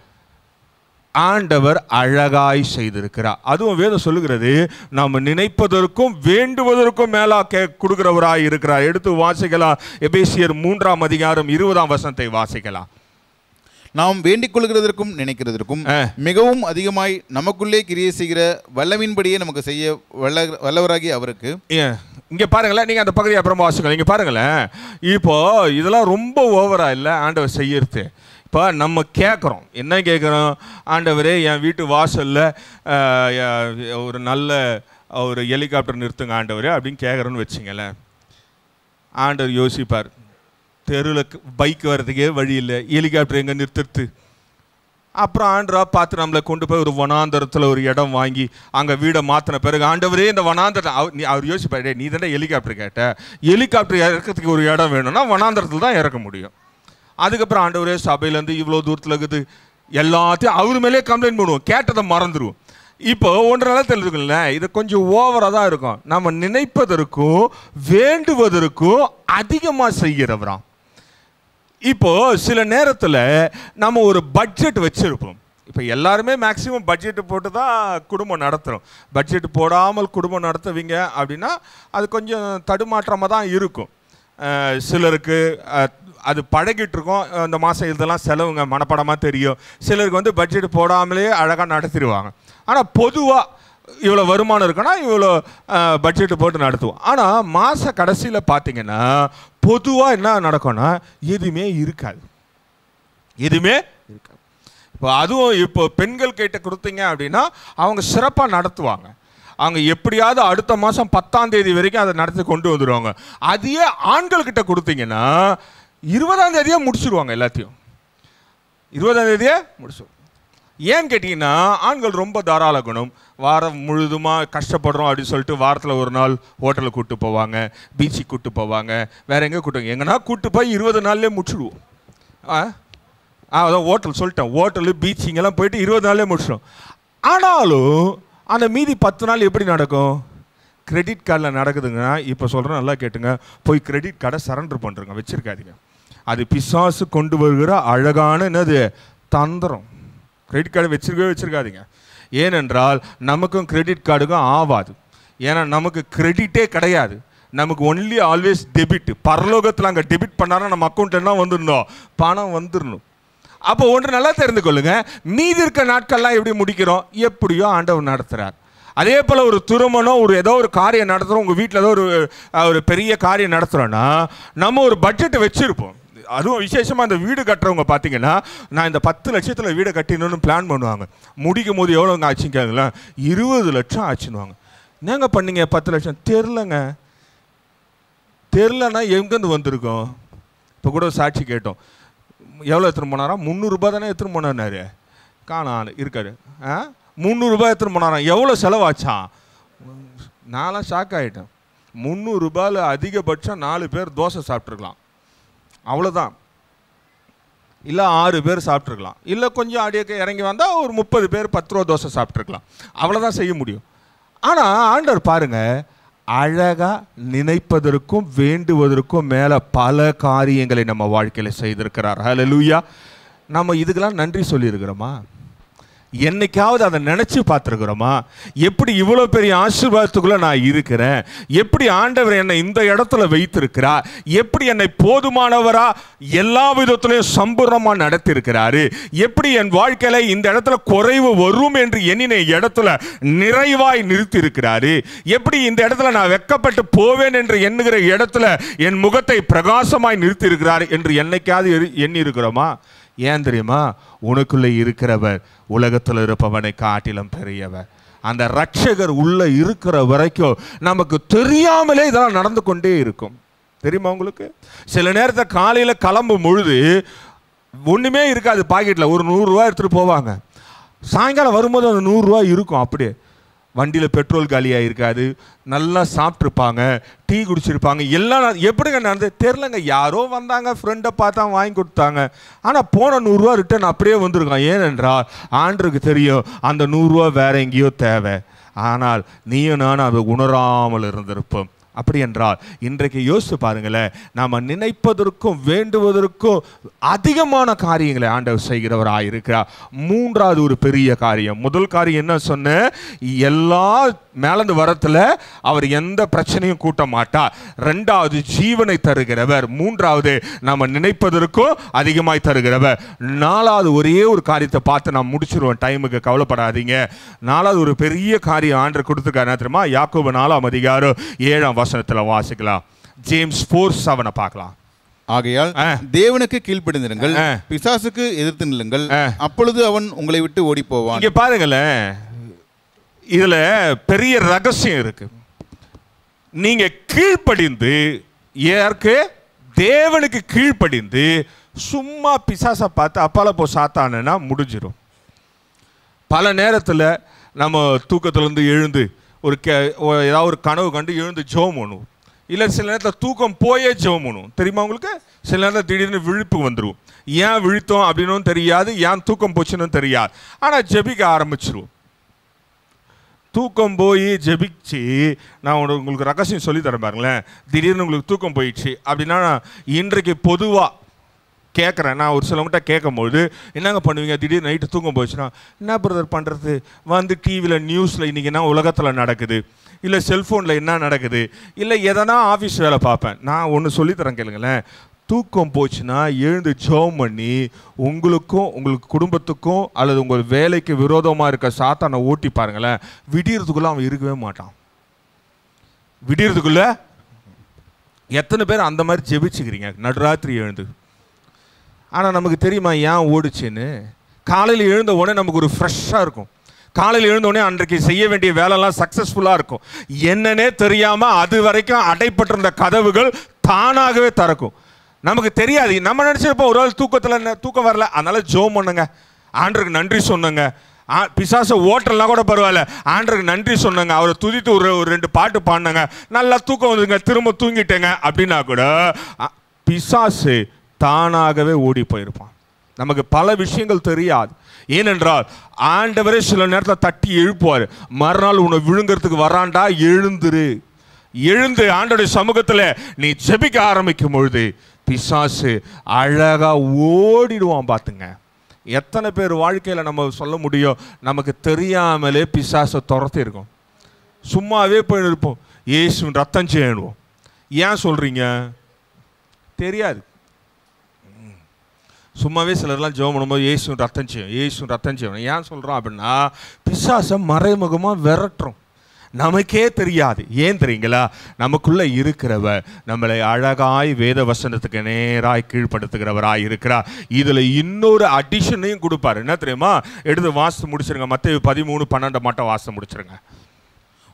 ஆண்டவர் அழகாய் செய்திருக்கிறார். அதுவும் வேதம் சொல்லுகிறது, நாம் நினைப்பதற்கும் வேண்டுவதற்கும் மேலா கொடுக்கிறவராய் இருக்கிறார். எடுத்து வாசிக்கலாம், எபேசியர் 3ஆம் அதிகாரம் 20ஆம் வசனத்தை வாசிக்கலாம். நாம் வேண்டிக் கொள்கிறதற்கும் நினைக்கிறதற்கும் மிகவும் அதிகமாய் நமக்குள்ளே கிரியை செய்கிற வல்லமின்படியே நமக்கு செய்ய வல்லவராகி அவருக்கு. இங்கே பாருங்களேன், நீங்கள் அந்த பகுதியை அப்புறமா வாசிக்கலாம். இங்கே பாருங்களேன், இப்போ இதெல்லாம் ரொம்ப ஓவரா இல்லை ஆண்டவர் செய்யறது. இப்போ நம்ம கேட்குறோம், என்ன கேட்குறோம், ஆண்டவரே என் வீட்டு வாசலில் ஒரு நல்ல ஒரு ஹெலிகாப்டர் நிறுத்துங்க ஆண்டவரே அப்படின்னு கேட்குறோன்னு வச்சுங்களேன். ஆண்டவர் யோசிப்பார், தெருவில் பைக் வர்றதுக்கே வழி இல்லை, ஹெலிகாப்டர் எங்கே நிறுத்துறது? அப்புறம் ஆண்டவரா பார்த்து நம்மளை கொண்டு போய் ஒரு வனாந்தரத்தில் ஒரு இடம் வாங்கி அங்கே வீடை மாற்றின பிறகு ஆண்டவரே இந்த வனாந்தரத்தை அவர் யோசிப்பார், நீ தானே ஹெலிகாப்டர் கேட்ட, ஹெலிகாப்டர் இறக்கிறதுக்கு ஒரு இடம் வேணும்னா வனாந்தரத்தில் தான் இறக்க முடியும். அதுக்கப்புறம் ஆண்டவரே சபையிலேருந்து இவ்வளோ தூரத்தில் இருக்குது எல்லாத்தையும் அவர் மேலே கம்ப்ளைண்ட் பண்ணுவோம், கேட்டதை மறந்துடுவோம். இப்போ ஒன்றரை தெரிஞ்சுக்கல, இது கொஞ்சம் ஓவராக தான் இருக்கும். நம்ம நினைப்பதற்கும் வேண்டுவதற்கும் அதிகமாக செய்கிறவராம். இப்போ சில நேரத்தில் நம்ம ஒரு பட்ஜெட் வச்சுருப்போம். இப்போ எல்லாருமே மேக்ஸிமம் பட்ஜெட்டு போட்டு தான் குடும்பம் நடத்துகிறோம். பட்ஜெட் போடாமல் குடும்பம் நடத்துவீங்க அப்படின்னா அது கொஞ்சம் தடுமாற்றமாக தான் இருக்கும். சிலருக்கு அது பழகிட்டு இருக்கோம், இந்த மாதம் இதெல்லாம் செலவுங்க மனப்படமாக தெரியும். சிலருக்கு வந்து பட்ஜெட் போடாமலே அழகாக நடத்திடுவாங்க. ஆனால் பொதுவாக இவ்வளோ வருமானம் இருக்குன்னா இவ்வளோ பட்ஜெட்டு போட்டு நடத்துவோம். ஆனால் மாத கடைசியில் பார்த்தீங்கன்னா பொதுவாக என்ன நடக்கும்னா எதுவுமே இருக்காது, எதுவுமே இருக்காது. இப்போ அதுவும் இப்போ பெண்கள் கிட்ட கொடுத்தீங்க அப்படின்னா அவங்க சிறப்பாக நடத்துவாங்க. அவங்க எப்படியாவது அடுத்த மாதம் 10ஆம் தேதி வரைக்கும் அதை நடத்தி கொண்டு வந்துடுவாங்க. அதையே ஆண்கள் கிட்ட கொடுத்தீங்கன்னா 20ஆம் தேதியே முடிச்சுடுவாங்க. எல்லாத்தையும் 20ஆம் தேதியே முடிச்சுடுவோம். ஏன்னு கேட்டிங்கன்னா ஆண்கள் ரொம்ப தாராள குணம். வாரம் முழுதுமாக கஷ்டப்படுறோம் அப்படின்னு சொல்லிட்டு வாரத்தில் ஒரு நாள் ஹோட்டலுக்கு கூப்பிட்டு போவாங்க, பீச்சுக்கு கூப்பிட்டு போவாங்க, வேறு எங்கே கூப்பிட்டு எங்கன்னா கூப்பிட்டு போய் 20 நாள்லேயே முடிச்சுடுவோம். அதான் ஹோட்டல் சொல்லிட்டேன், ஹோட்டலு பீச் இங்கெல்லாம் போயிட்டு 20 நாள்லேயே முடிச்சிடும். ஆனாலும் அந்த மீதி 10 நாள் எப்படி நடக்கும்? கிரெடிட் கார்டில் நடக்குதுங்கன்னா இப்போ சொல்கிறேன், நல்லா கேட்டுங்க, போய் கிரெடிட் கார்டை சரண்டர் பண்ணுறங்க, வச்சுருக்காதீங்க. அது பிசாசு கொண்டு வருகிற அழகான என்னது தந்திரம். கிரெடிட் கார்டு வச்சுருக்காதீங்க. ஏனென்றால் நமக்கும் கிரெடிட் கார்டுக்கும் ஆகாது. ஏன்னா நமக்கு கிரெடிட்டே கிடையாது, நமக்கு ஒன்லி ஆல்வேஸ் டெபிட். பரலோகத்தில் அங்கே டெபிட் பண்ணாலும் நம்ம அக்கௌண்ட் என்ன வந்துடணும், பணம் வந்துடணும். அப்போ ஒன்று நல்லா தெரிந்து கொள்ளுங்க, மீதி இருக்க நாட்கள்லாம் எப்படி முடிக்கிறோம், எப்படியோ ஆண்டவர் நடத்துகிறார். அதே போல் ஒரு திருமணம், ஒரு ஏதோ ஒரு காரியம் நடத்துகிறோம், உங்கள் வீட்டில் ஏதோ ஒரு பெரிய காரியம் நடத்துகிறோன்னா நம்ம ஒரு பட்ஜெட்டை வச்சுருப்போம். அதுவும் விசேஷமாக இந்த வீடு கட்டுறவங்க பார்த்தீங்கன்னா நான் இந்த 10 லட்சத்தில் வீடை கட்டிடணும்னு பிளான் பண்ணுவாங்க. முடிக்கும் போது எவ்வளோங்க ஆச்சுன்னு கேட்கலாம், 20 லட்சம் ஆச்சுன்னுவாங்க. என்னங்க பண்ணீங்க 10 லட்சம்? தெரிலன்னா எங்கேருந்து வந்திருக்கோம்? இப்போ கூட சாட்சி கேட்டோம், எவ்வளோ எடுத்துன்னு போனாரா? 300 ரூபாய் தானே எடுத்துன்னு போனாரு. காணான் இருக்காரு. 300 ரூபாய் எடுத்துன்னு போனாராம். எவ்வளோ செலவாச்சான்? நான்லாம் ஷாக் ஆகிட்டேன். 300 ரூபாயில் அதிகபட்சம் 4 பேர் தோசை சாப்பிட்ருக்கலாம், அவ்வளோதான். இல்லை 6 பேர் சாப்பிட்ருக்கலாம், இல்லை கொஞ்சம் அடியே இறங்கி வந்தால் ஒரு 30 பேர் 10 ரூபா தோசை சாப்பிட்ருக்கலாம், அவ்வளோதான் செய்ய முடியும். ஆனால் ஆண்டவர் பாருங்கள், அழகாக நினைப்பதற்கும் வேண்டுவதற்கும் மேலே பல காரியங்களை நம்ம வாழ்க்கையில் செய்திருக்கிறார். ஹல்லேலூயா. நம்ம இதுக்கெல்லாம் நன்றி சொல்லியிருக்கிறோமா? என்னைக்காவது அதை நினச்சி பார்த்துருக்குறோமா? எப்படி இவ்வளோ பெரிய ஆசீர்வாதத்துக்குள்ளே நான் இருக்கிறேன், எப்படி ஆண்டவர் என்னை இந்த இடத்துல வைத்திருக்கிறா, எப்படி என்னை போதுமானவராக எல்லா விதத்துலையும் சம்பூர்ணமாக நடத்தியிருக்கிறாரு, எப்படி என் வாழ்க்கையில் இந்த இடத்துல குறைவு வரும் என்று எண்ணின இடத்துல நிறைவாய் நிறுத்தியிருக்கிறாரு, எப்படி இந்த இடத்துல நான் வெட்கப்பட்டு போவேன் என்று எண்ணுகிற இடத்துல என் முகத்தை பிரகாசமாய் நிறுத்தியிருக்கிறார் என்று என்னைக்காவது எண்ணி இருக்கிறோமா? ஏன் தெரியுமா? உனக்குள்ளே இருக்கிறவர் உலகத்தில் இருப்பவனை காட்டிலும் பெரியவர். அந்த ரட்சகர் உள்ள இருக்கிற வரைக்கும் நமக்கு தெரியாமலே இதெல்லாம் நடந்து கொண்டே இருக்கும். தெரியுமா உங்களுக்கு? சில நேரத்தில் காலையில் கிளம்பும் பொழுது ஒன்றுமே இருக்காது பாக்கெட்டில், ஒரு 100 ரூபா எடுத்துகிட்டு போவாங்க. சாயங்காலம் வரும்போது அந்த 100 ரூபா இருக்கும். அப்படியே வண்டியில் பெட்ரோல் காலியாக இருக்காது, நல்லா சாப்பிட்ருப்பாங்க, டீ குடிச்சிருப்பாங்க, எல்லாம் எப்படிங்க நடந்து தெரிலங்க. யாரோ வந்தாங்க, ஃப்ரெண்டை பார்த்தா வாங்கி கொடுத்தாங்க, ஆனால் போன 100 ரூபா ரிட்டர்ன் அப்படியே வந்திருக்கான். ஏனென்றால் ஆண்டருக்கு தெரியும் அந்த 100 ரூபா வேற எங்கேயோ தேவை, ஆனால் நீயும் நானும் அதை உணராமல் இருந்திருப்போம். அப்படி என்றால் இன்றைக்கு யோசித்து பாருங்களேன், நாம் நினைப்பதற்கும் வேண்டுவதற்கும் அதிகமான காரியங்களை ஆண்டவர் செய்கிறவராக இருக்கிறார். மூன்றாவது ஒரு பெரிய காரியம், முதல் காரியம் என்ன சொன்ன, எல்லா மேலந்து வரத்தில் அவர் எந்த பிரச்சனையும் கூட்ட மாட்டார். ரெண்டாவது ஜீவனை தருகிறவர். மூன்றாவது நம்ம நினைப்பதற்கும் அதிகமாய் தருகிறவர். நாலாவது ஒரே ஒரு காரியத்தை பார்த்து நான் முடிச்சிருவேன், டைமுக்கு கவலைப்படாதீங்க. நாலாவது ஒரு பெரிய காரியம் ஆண்டவர் கொடுத்துருக்காரு தெரியுமா? யாக்கோபு 4ஆம் அதிகாரம் 7ஆம் வசனத்தில் வாசிக்கலாம். ஜேம்ஸ் 4:7 பார்க்கலாம். ஆகையால் தேவனுக்கு கீழ்ப்படிந்திருங்கள், பிசாசுக்கு எதிர்த்து நில்லுங்கள், அப்பொழுது அவன் உங்களை விட்டு ஓடி போவான். இங்க பாருங்களேன், இதுல பெரிய ரகசியம் இருக்கு. நீங்க கீழ்ப்படிந்து ஏற்கு தேவனுக்கு கீழ்ப்படிந்து சும்மா பிசாசை பார்த்து அப்பால போ சாத்தானா முடிஞ்சிடும். பல நேரத்தில் நம்ம தூக்கத்திலேருந்து எழுந்து ஏதாவது ஒரு கனவு கண்டு எழுந்து ஜெபம் பண்ணுவோம். இல்லை சில நேரத்தில் தூக்கம் போயே ஜெபம் பண்ணுவோம். தெரியுமா உங்களுக்கு? சில நேரத்தில் திடீர்னு விழிப்பு வந்துடும். ஏன் விழித்தோம் அப்படின்னு தெரியாது, ஏன் தூக்கம் போச்சுன்னு தெரியாது, ஆனால் ஜெபிக்க ஆரம்பிச்சிருவோம். தூக்கம் போய் ஜெபிச்சு, நான் உங்களுக்கு ரகசியம் சொல்லி தரேன் பாருங்களேன். திடீர்னு உங்களுக்கு தூக்கம் போயிடுச்சு அப்படின்னா, இன்றைக்கு பொதுவாக கேட்குறேன். நான் ஒரு சிலவங்கிட்ட கேட்கும்போது என்னங்க பண்ணுவீங்க, திடீர்னு நைட்டு தூங்க போச்சுன்னா என்ன பிரதர் பண்ணுறது, வந்து டிவியில் நியூஸில் இன்றைக்கி என்ன உலகத்தில் நடக்குது, இல்லை செல்ஃபோனில் என்ன நடக்குது, இல்லை எதனா ஆஃபீஸ் வேலை பார்ப்பேன். நான் ஒன்று சொல்லித்தரேன் கேளுங்களேன். தூக்கம் போச்சுன்னா எழுந்து ஜெபம் பண்ணி உங்களுக்கும் உங்களுக்கு குடும்பத்துக்கும் அல்லது உங்கள் வேலைக்கு விரோதமாக இருக்க சாத்தானை ஓட்டி பாருங்களேன். விடியறதுக்குள்ளே அவன் இருக்கவே மாட்டான். விடியறதுக்குள்ளே எத்தனை பேர் அந்த மாதிரி ஜெபிச்சுக்கிறீங்க நடுராத்திரி எழுந்து? ஆனால் நமக்கு தெரியுமா ஏன் ஓடுச்சுன்னு? காலையில் எழுந்த உடனே நமக்கு ஒரு ஃப்ரெஷ்ஷாக இருக்கும். காலையில் எழுந்தோடனே அன்றைக்கு செய்ய வேண்டிய வேலைலாம் சக்ஸஸ்ஃபுல்லாக இருக்கும். என்னன்னே தெரியாமல் அது வரைக்கும் அடைப்பட்டிருந்த கதவுகள் தானாகவே திறக்கும். நமக்கு தெரியாது. நம்ம நினச்சிருப்போம் ஒரு நாள் தூக்கம் வரல, அதனால ஜெபம் பண்ணுங்க, ஆண்டவருக்கு நன்றி சொன்னங்க, பிசாசை ஓட்டலாம் கூட பரவாயில்ல, ஆண்டவருக்கு நன்றி சொன்னங்க, அவரை துதித்து ஒரு 2 பாட்டு பாடினாங்க, நல்லா தூக்கம் வந்துங்க, திரும்ப தூங்கிட்டேங்க அப்படின்னா கூட பிசாசு தானாகவே ஓடி போயிருப்பான். நமக்கு பல விஷயங்கள் தெரியாது. ஏனென்றால் ஆண்டவரே சில நேரத்தில் தட்டி எழுப்புவார். மறுநாள் உன்னை விழுங்கிறதுக்கு வராண்டா, எழுந்து ஆண்டவருடைய சமூகத்தில் நீ ஜெபிக்க ஆரம்பிக்கும் பொழுது பிசாசு அழகா ஓடிடுவான். பார்த்துங்க, எத்தனை பேர் வாழ்க்கையில் நம்ம சொல்ல முடியும், நமக்கு தெரியாமலே பிசாசை துரத்தி இருக்கும். சும்மாவே போயிருப்போம், இயேசுவின் ரத்தம் செய்யணும். ஏன் சொல்றீங்க? தெரியாது. சும்மாவே சிலர்லாம் ஜெபம் பண்ணும்போது இயேசுவின் ரத்தம் செய்யும், இயேசுவின் ரத்தம் செய்யணும். ஏன் சொல்கிறோம் அப்படின்னா பிசாசை மறைமுகமாக விரட்டுறோம். நமக்கே தெரியாது. ஏன் தெரியுங்களா? நமக்குள்ள இருக்கிறவர் நம்மளை அழகாய் வேத வசனத்துக்கு நேராய் கீழ்ப்படுத்துகிறவராய் இருக்கிறார். இதில் இன்னொரு அடிஷனையும் கொடுப்பார். என்ன தெரியுமா? எடுத்து வாசித்து முடிச்சிருங்க. மத்தேயு 13:12 மட்டும் வாசித்து முடிச்சிருங்க.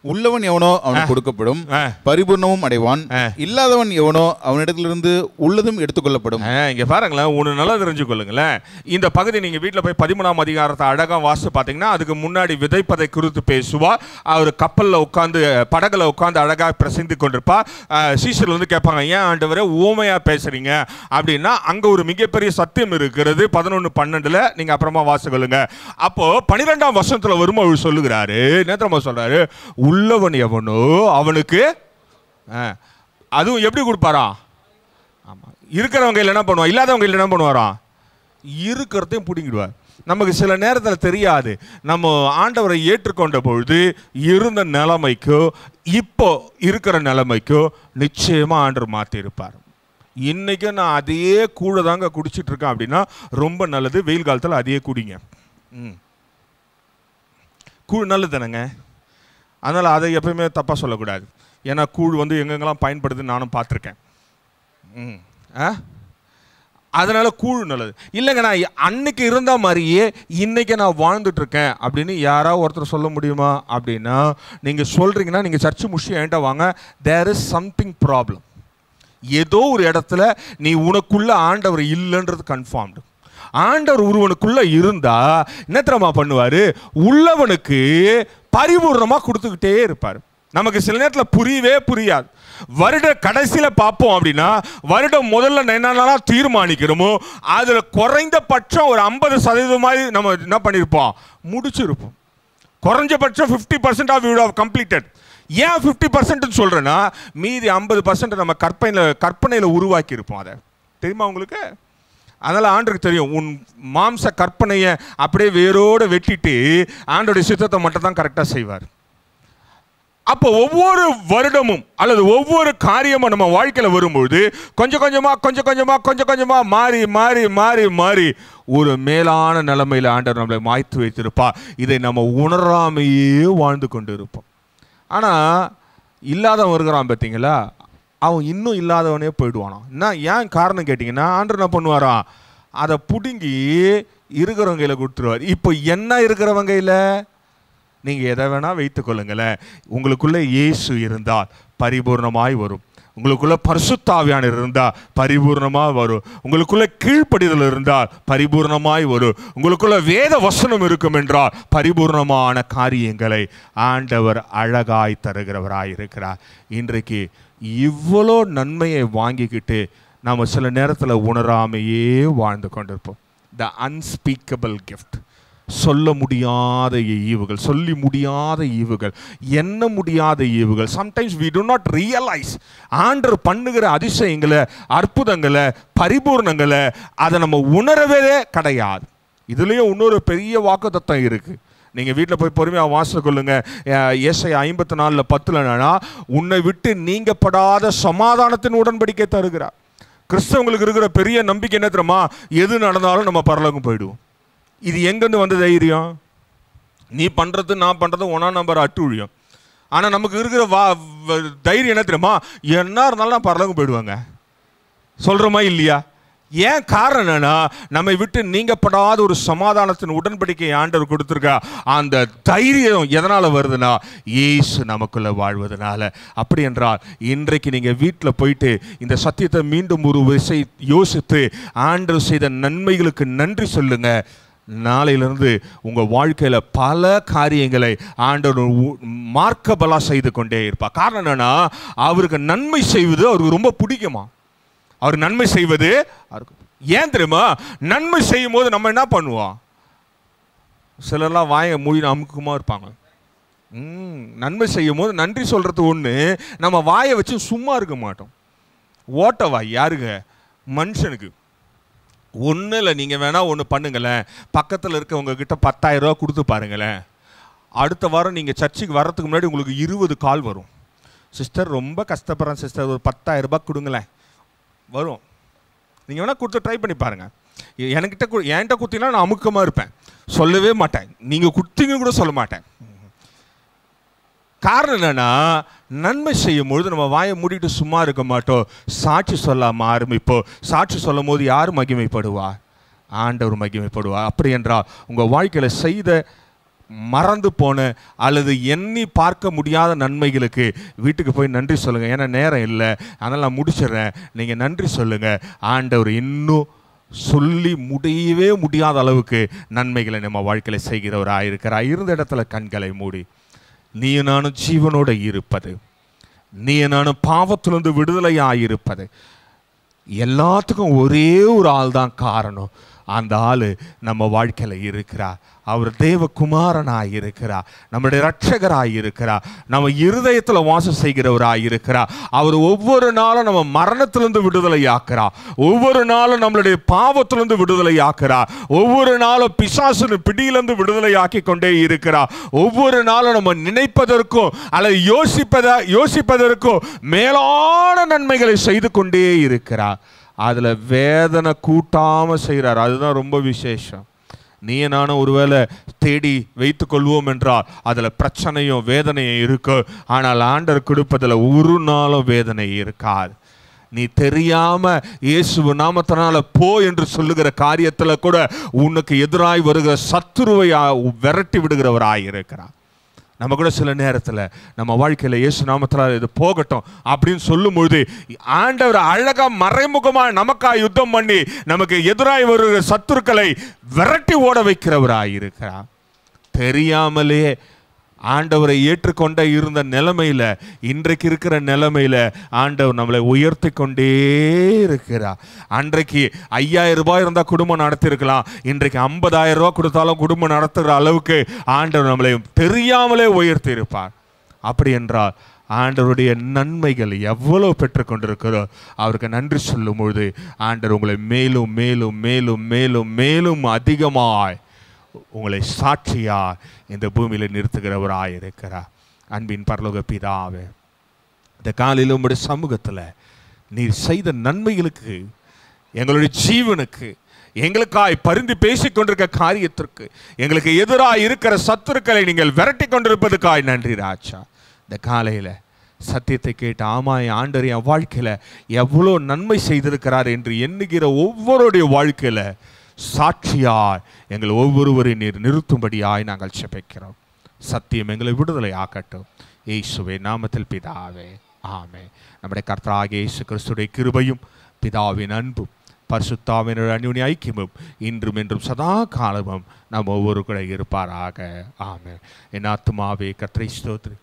உள்ளவன் எவனோ அவனுக்கு கொடுக்கப்படும், பரிபூர்ணமும் அடைவான். இல்லாதவன் எவனோ அவனிடத்திலிருந்து உள்ளதும் எடுத்துக்கொள்ளப்படும். இங்க பாருங்களேன், ஒன்று நல்லா தெரிஞ்சுக்கொள்ளுங்களேன். இந்த பகுதி நீங்க வீட்டில் போய் 13ஆம் அதிகாரத்தை அழகா வாசித்து பார்த்தீங்கன்னா அதுக்கு முன்னாடி விதைப்பதை குறித்து பேசுவா. அவர் கப்பலில் உட்காந்து படகுல உட்காந்து அழகாக பிரசந்து கொண்டிருப்பா. சீசர்கள் வந்து கேட்பாங்க, ஏன் ஆண்டவரே ஊமையா பேசுறீங்க அப்படின்னா அங்க ஒரு மிகப்பெரிய சத்தியம் இருக்கிறது. 11:12 நீங்க அப்புறமா வாசிக்கொள்ளுங்க. அப்போ 12ஆம் வசனத்துல வரும்போது சொல்லுகிறாரு, நேத்திரமா சொல்றாரு, உள்ளவன் எவனோ அவனுக்கு அதுவும் எப்படி கொடுப்பாரா? ஆமா, இருக்கிறவங்க என்ன பண்ணுவா, இல்லாதவங்க என்ன பண்ணுவாரா? இருக்கிறதையும் பிடிங்கிடுவார். நமக்கு சில நேரத்தில் தெரியாது. நம்ம ஆண்டவரை ஏற்றுக்கொண்ட பொழுது இருந்த நிலைமைக்கோ இப்போ இருக்கிற நிலைமைக்கோ நிச்சயமா ஆண்டவர் மாற்றி இருப்பார். இன்னைக்கு நான் அதையே கூட தாங்க குடிச்சிட்டு இருக்கேன் அப்படின்னா ரொம்ப நல்லது. வெயில் காலத்தில் அதையே குடிங்க. கூழ் நல்லது தானேங்க. அதனால் அதை எப்பயுமே தப்பாக சொல்லக்கூடாது. ஏன்னா கூழ் வந்து எங்கெங்கெல்லாம் பயன்படுதுன்னு நானும் பார்த்துருக்கேன். அதனால் கூழ் நல்லது இல்லைங்க. நான் அன்னைக்கு இருந்த மாதிரியே இன்றைக்கி நான் வாழ்ந்துட்டுருக்கேன் அப்படின்னு யாராவது ஒருத்தர் சொல்ல முடியுமா? அப்படின்னா நீங்கள் சொல்கிறீங்கன்னா நீங்கள் சர்ச்சு முடிச்சு என்கிட்ட வாங்க. There is something problem. ஏதோ ஒரு இடத்துல நீ உனக்குள்ள ஆண்டவர் இல்லைன்றது கன்ஃபார்ம்டு. ஆண்டவர் ஒருவனுக்குள்ள இருந்தா என்ன தெரியுமா பண்ணுவாரு? உள்ளவனுக்கு பரிபூர்ணமா கொடுத்துக்கிட்டே இருப்பார். நமக்கு சில நேரத்தில் புரியவே புரியாது. வருட கடைசியில் பார்ப்போம் அப்படின்னா வருடம் முதல்ல என்னென்னலாம் தீர்மானிக்கிறோமோ அதில் குறைந்தபட்சம் ஒரு 50% மாதிரி நம்ம என்ன பண்ணியிருப்போம், முடிச்சிருப்போம். குறைஞ்சபட்சம் 50% ஆஃப் யூ ஹவ் கம்ப்ளீட்டட். ஏன் 50% சொல்றேன்னா மீதி 50% நம்ம கற்பனையில் உருவாக்கி இருப்போம். அதை தெரியுமா உங்களுக்கு? அதனால் ஆண்டருக்கு தெரியும், உன் மாம்ச கற்பனையை அப்படியே வேரோடு வெட்டிட்டு ஆண்டோடைய சித்தத்தை மட்டும் தான் கரெக்டாக செய்வார். அப்போ ஒவ்வொரு வருடமும் அல்லது ஒவ்வொரு காரியமும் நம்ம வாழ்க்கையில் வரும்பொழுது கொஞ்சம் கொஞ்சமாக மாறி மாறி மாறி மாறி ஒரு மேலான நிலைமையில் ஆண்டவர் நம்மளை மாய்த்து வைத்திருப்பார். இதை நம்ம உணராமையே வாழ்ந்து கொண்டு இருப்போம். ஆனால் இல்லாதவன் இருக்கிறான் பார்த்தீங்களா, அவன் இன்னும் இல்லாதவனே போயிடுவானா. என்ன ஏன் காரணம் கேட்டிங்கன்னா ஆண்டவர் என்ன பண்ணுவாராம், அதை பிடுங்கி இருக்கிறவங்க கையில் கொடுத்துருவார். இப்போ என்ன இருக்கிறவங்க இல்லை, நீங்கள் எதை வேணால் வைத்துக் கொள்ளுங்களேன். உங்களுக்குள்ளே இயேசு இருந்தால் பரிபூர்ணமாய் வரும். உங்களுக்குள்ள பரிசுத்த ஆவியானவர் இருந்தால் பரிபூர்ணமாக வரும். உங்களுக்குள்ள கீழ்ப்படிதல் இருந்தால் பரிபூர்ணமாய் வரும். உங்களுக்குள்ள வேத வசனம் இருக்கும் என்றால் பரிபூர்ணமான காரியங்களை ஆண்டவர் அழகாய் தருகிறவராய் இருக்கிறார். இன்றைக்கு இவ்வளோ நன்மையை வாங்கிக்கிட்டு நாம் சில நேரத்தில் உணராமையே வாழ்ந்து கொண்டிருப்போம். The unspeakable gift. சொல்ல முடியாத ஈவுகள், சொல்லி முடியாத ஈவுகள், எண்ண முடியாத ஈவுகள். Sometimes we do not realize ஆண்டவர் பண்ணுகிற அதிசயங்களை, அற்புதங்களை, பரிபூர்ணங்களை அதை நம்ம உணரவே கிடையாது. இதுலேயும் இன்னொரு பெரிய வாக்குத்தத்தம் இருக்குது. நீங்கள் வீட்டில் போய் பொறுமையாக வாசித்து கொள்ளுங்க. ஏசாயா 54:10 உன்னை விட்டு நீங்கப்படாத சமாதானத்தின் உடன்படிக்கை தருகிறார். கிறிஸ்தவங்களுக்கு இருக்கிற பெரிய நம்பிக்கை என்ன தெரியுமா? எது நடந்தாலும் நம்ம பரலோகம் போயிடுவோம். இது எங்கேருந்து வந்த தைரியம்? நீ பண்ணுறது நான் பண்ணுறது ஒன்றா நம்பர் அட்டுழியம். ஆனால் நமக்கு இருக்கிற தைரியம் என்ன தெரியுமா? என்ன இருந்தாலும் நான் பரலோகம் போயிடுவாங்க சொல்கிறோமா இல்லையா? ஏன் காரணம் என்னன்னா, நம்மை விட்டு நீங்கப்படாத ஒரு சமாதானத்தின் உடன்படிக்கை ஆண்டவர் கொடுத்துருக்கா. அந்த தைரியம் எதனால் வருதுன்னா, இயேசு நமக்குள்ள வாழ்வதனால. அப்படி என்றால் இன்றைக்கு நீங்கள் வீட்டில் போயிட்டு இந்த சத்தியத்தை மீண்டும் ஒரு விசை யோசித்து ஆண்டவர் செய்த நன்மைகளுக்கு நன்றி சொல்லுங்க. நாளையிலிருந்து உங்கள் வாழ்க்கையில் பல காரியங்களை ஆண்டவர் மார்க்கபலா செய்து கொண்டே இருப்பார். காரணம் என்னன்னா, அவருக்கு நன்மை செய்வது அவருக்கு ரொம்ப பிடிக்குமா. அவர் நன்மை செய்வது ஏன் தெரியுமா? நன்மை செய்யும் போது நம்ம என்ன பண்ணுவோம்? சிலர்லாம் வாயை மூடி அமுக்குமா இருப்பாங்க. நன்மை செய்யும் போது நன்றி சொல்றது ஒன்று, நம்ம வாயை வச்சு சும்மா இருக்க மாட்டோம். ஓட்ட வாய் யாருங்க? மனுஷனுக்கு. ஒன்றும் இல்லை, நீங்கள் வேணால் ஒன்று பண்ணுங்களேன். பக்கத்தில் இருக்கவங்க கிட்ட 10,000 ரூபா கொடுத்து பாருங்களேன். அடுத்த வாரம் நீங்கள் சர்ச்சுக்கு வர்றதுக்கு முன்னாடி உங்களுக்கு 20 கால் வரும். சிஸ்டர் ரொம்ப கஷ்டப்படுறேன் சிஸ்டர், ஒரு 10,000 ரூபாய் கொடுங்களேன் வரும். நீங்கள் வேணால் கொடுத்து ட்ரை பண்ணி பாருங்கள். என்கிட்ட கொடுத்தீங்கன்னா நான் அமுக்கமாக இருப்பேன், சொல்லவே மாட்டேன். நீங்கள் கொடுத்தீங்கன்னு கூட சொல்ல மாட்டேன். காரணம் என்னன்னா, நன்மை செய்யும் பொழுது நம்ம வாயை மூடிட்டு சும்மா இருக்க மாட்டோம், சாட்சி சொல்லாமல் ஆரம்பிப்போம். சாட்சி சொல்லும் போது யார் மகிமைப்படுவா? ஆண்டவர் மகிமைப்படுவா. அப்படி என்றால் உங்கள் வாழ்க்கையில் செய்த மறந்து போன அல்லது எண்ணி பார்க்க முடியாத நன்மைகளுக்கு வீட்டுக்கு போய் நன்றி சொல்லுங்கள். ஏன்னா நேரம் இல்லை, அதனால் நான் முடிச்சிடுறேன். நீங்கள் நன்றி சொல்லுங்கள். ஆண்டவர் இன்னும் சொல்லி முடியவே முடியாத அளவுக்கு நன்மைகளை நம்ம வாழ்க்கையில் செய்கிறவராக இருக்கிறார். இருந்த இடத்துல கண்களை மூடி, நீ நானும் ஜீவனோடு இருப்பது, நீ நானும் பாவத்திலிருந்து விடுதலையாக இருப்பது, எல்லாத்துக்கும் ஒரே ஒரு ஆள் தான் காரணம். அந்த ஆள் நம்ம வாழ்க்கையில் இருக்கிறார். அவர் தேவகுமாரனாக இருக்கிறார், நம்முடைய இரட்சகராக இருக்கிறார், நம்ம இருதயத்தில் வாசம் செய்கிறவராக இருக்கிறார். அவர் ஒவ்வொரு நாளும் நம்ம மரணத்திலிருந்து விடுதலை ஆக்குறார், ஒவ்வொரு நாளும் நம்மளுடைய பாவத்திலிருந்து விடுதலை ஆக்குறார், ஒவ்வொரு நாளும் பிசாசின் பிடியிலிருந்து விடுதலை ஆக்கி கொண்டே இருக்கிறார். ஒவ்வொரு நாளும் நம்ம நினைப்பதற்கும் அல்லது யோசிப்பதற்கும் மேலான நன்மைகளை செய்து கொண்டே இருக்கிறார். அதில் வேதனை கூட்டாமல் செய்கிறார். அதுதான் ரொம்ப விசேஷம். நீ நானும் ஒருவேளை தேடி வைத்து கொள்வோம் என்றால் அதில் பிரச்சனையும் வேதனையும் இருக்கு. ஆனால் ஆண்டவர் கொடுப்பதில் ஒரு நாளும் வேதனை இருக்காது. நீ தெரியாம இயேசு நாமத்தினால போ என்று சொல்லுகிற காரியத்தில் கூட உனக்கு எதிராய் வருகிற சத்துருவை விரட்டி விடுகிறவராய் இருக்கிறார். நம்ம கூட சில நேரத்தில் நம்ம வாழ்க்கையில் இயேசு நாமத்தில் இது போகட்டும் அப்படின்னு சொல்லும்பொழுது ஆண்டவர் அழகா மறைமுகமாக நமக்காக யுத்தம் பண்ணி நமக்கு எதிராய் வருகிற சத்துருக்களை விரட்டி ஓட வைக்கிறவராய் இருக்கிறார். தெரியாமலே ஆண்டவரை ஏற்றுக்கொண்டே இருந்த நிலைமையில், இன்றைக்கு இருக்கிற நிலைமையில் ஆண்டவர் நம்மளை உயர்த்தி கொண்டே இருக்கிறார். அன்றைக்கு 5,000 ரூபாய் இருந்தால் குடும்பம் நடத்திருக்கலாம், இன்றைக்கு 50,000 ரூபாய் கொடுத்தாலும் குடும்பம் நடத்துகிற அளவுக்கு ஆண்டவர் நம்மளை தெரியாமலே உயர்த்தி இருப்பார். அப்படி என்றால் ஆண்டவருடைய நன்மைகள் எவ்வளோ பெற்றுக்கொண்டிருக்கிறோம். அவருக்கு நன்றி சொல்லும் பொழுது ஆண்டவர் உங்களை மேலும் மேலும் மேலும் மேலும் மேலும் அதிகமாய் உங்களை சாட்சியா இந்த பூமியில் நிறுத்துகிறவராய் இருக்கிறார். அன்பின் பரலோக பிதாவே, இந்த காலையில் உங்களுடைய சமூகத்தில் நீர் செய்த நன்மைகளுக்கு, எங்களுடைய ஜீவனுக்கு, எங்களுக்காய் பரிந்து பேசிக்கொண்டிருக்க காரியத்திற்கு, எங்களுக்கு எதிராக இருக்கிற சத்துருக்களை நீங்கள் விரட்டி கொண்டிருப்பதுக்காய் நன்றி ராஜா. இந்த காலையில் சத்தியத்தை கேட்டு ஆமாய் ஆண்டவர் என் வாழ்க்கையில் எவ்வளோ நன்மை செய்திருக்கிறார் என்று எண்ணுகிற ஒவ்வொருடைய வாழ்க்கையில் சாட்சியாய் எங்கள் ஒவ்வொருவரையும் நீர் நிறுத்தும்படியாய் நாங்கள் செபிக்கிறோம். சத்தியம் எங்களை விடுதலை ஆக்கட்டும். இயேசுவே நாமத்தில் பிதாவே, ஆமென். நம்முடைய கர்த்தராகிய இயேசு கிறிஸ்துவின் கிருபையும் பிதாவின் அன்பும் பரிசுத்தாவின் அந்யோன்ய ஐக்கியமும் இன்றும் என்றும் சதா காலமும் நாம் ஒவ்வொரு கூட இருப்பாராக. ஆமென். என் ஆத்துமாவே கர்த்தரை ஸ்தோத்திரி,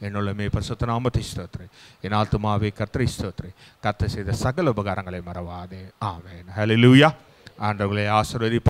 என்னுள்ளமே பரிசுத்த நாமத்தை ஸ்தோத்திரி. என் ஆத்துமாவே கர்த்தரை ஸ்தோத்திரி, கர்த்தர் செய்த சகல உபகாரங்களை மறவாதே. ஆமென். ஹல்லேலூயா. ஆண்டவர்களை ஆசீர்வதிப்பார்.